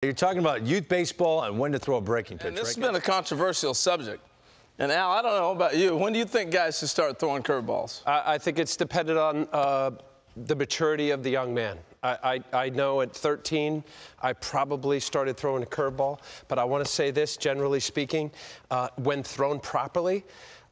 You're talking about youth baseball and when to throw a breaking pitch. And this has been a controversial subject. And Al, I don't know about you. When do you think guys should start throwing curveballs? I think it's dependent on the maturity of the young man. I know at 13, I probably started throwing a curveball, but I want to say this, generally speaking, when thrown properly,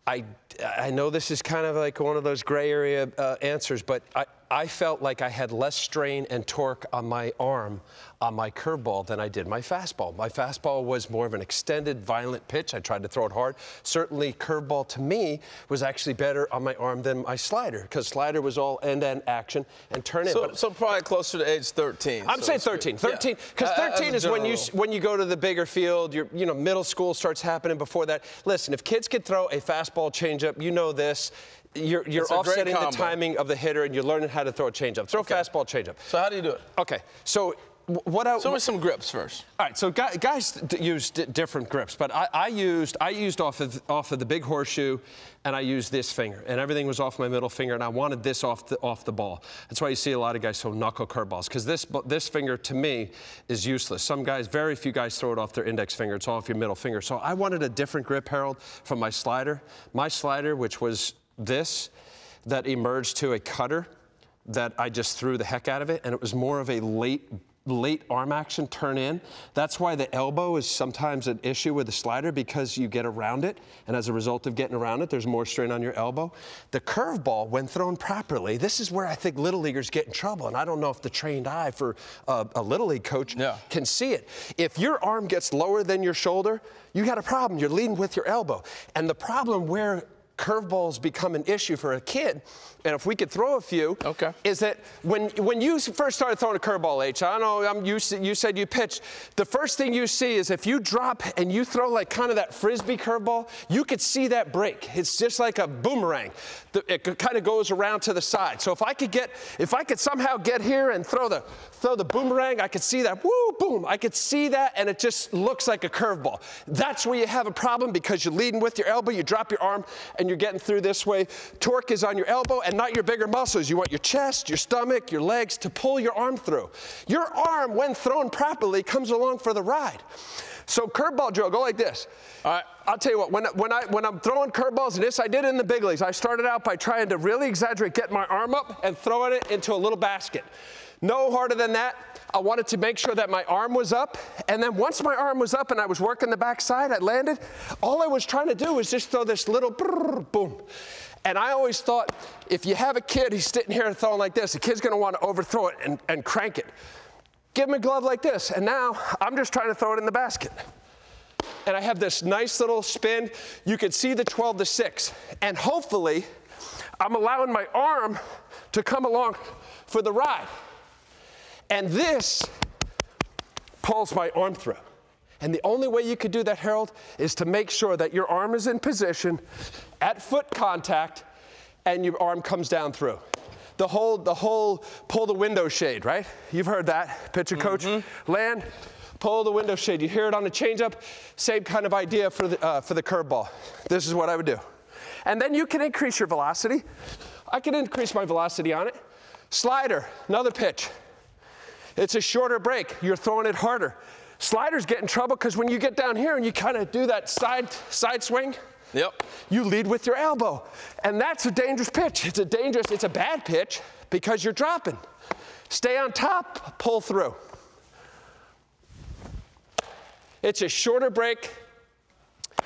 I know this is kind of like one of those gray area answers, but I felt like I had less strain and torque on my arm on my curveball than I did my fastball. My fastball was more of an extended, violent pitch. I tried to throw it hard. Certainly, curveball to me was actually better on my arm than my slider, because slider was all end-to-end action and turn in. So probably closer to age 13. I'm saying 13. 13, because 13 is when you go to the bigger field. Middle school starts happening before that. Listen, if kids could throw a fastball changeup, you know this. You're offsetting the timing of the hitter, and you're learning how to throw a changeup. Throw a fastball changeup. So how do you do it? Okay, so show me some grips first. All right, so guys use different grips, but I used off of the big horseshoe, and I used this finger, and everything was off my middle finger, and I wanted this off the ball. That's why you see a lot of guys throw knuckle curveballs, because this finger to me is useless. Very few guys throw it off their index finger. It's off your middle finger. So I wanted a different grip, Harold, from my slider. My slider, which was this, that emerged to a cutter that I just threw the heck out of it, and it was more of a late arm action turn in. That's why the elbow is sometimes an issue with the slider, because you get around it, and as a result of getting around it, there's more strain on your elbow. The curveball, when thrown properly, this is where I think little leaguers get in trouble, and I don't know if the trained eye for a little league coach can see it. If your arm gets lower than your shoulder, you got a problem. You're leading with your elbow. And the problem where curveballs become an issue for a kid, and if we could throw a few, is that when you first started throwing a curveball, H, I don't know, you said you pitched, the first thing you see is if you drop and you throw like kind of that Frisbee curveball, you could see that break. It's just like a boomerang. It kind of goes around to the side. So if I could somehow get here and throw the boomerang, I could see that, woo, boom, I could see that, and it just looks like a curveball. That's where you have a problem, because you're leading with your elbow, you drop your arm, and you're getting through this way. Torque is on your elbow and not your bigger muscles. You want your chest, your stomach, your legs to pull your arm through. Your arm, when thrown properly, comes along for the ride. So curveball drill, go like this. All right, I'll tell you what, when I'm throwing curveballs, and this I did in the big leagues, I started out by trying to really exaggerate, getting my arm up and throwing it into a little basket. No harder than that. I wanted to make sure that my arm was up, and then once my arm was up and I was working the backside, I landed, all I was trying to do was just throw this little brrr, boom. And I always thought, if you have a kid, he's sitting here throwing like this, the kid's gonna want to overthrow it and crank it. Give him a glove like this, and now I'm just trying to throw it in the basket. And I have this nice little spin. You can see the 12-6, and hopefully I'm allowing my arm to come along for the ride. And this pulls my arm through. And the only way you could do that, Harold, is to make sure that your arm is in position at foot contact and your arm comes down through. The whole pull the window shade, right? You've heard that, pitcher coach. Land, pull the window shade. You hear it on the changeup, same kind of idea for the curveball. This is what I would do. And then you can increase your velocity. I can increase my velocity on it. Slider, another pitch. It's a shorter break. You're throwing it harder. Sliders get in trouble because when you get down here and you kind of do that side swing, you lead with your elbow. And that's a dangerous pitch. It's a bad pitch because you're dropping. Stay on top, pull through. It's a shorter break,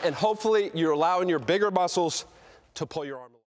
and hopefully you're allowing your bigger muscles to pull your arm along.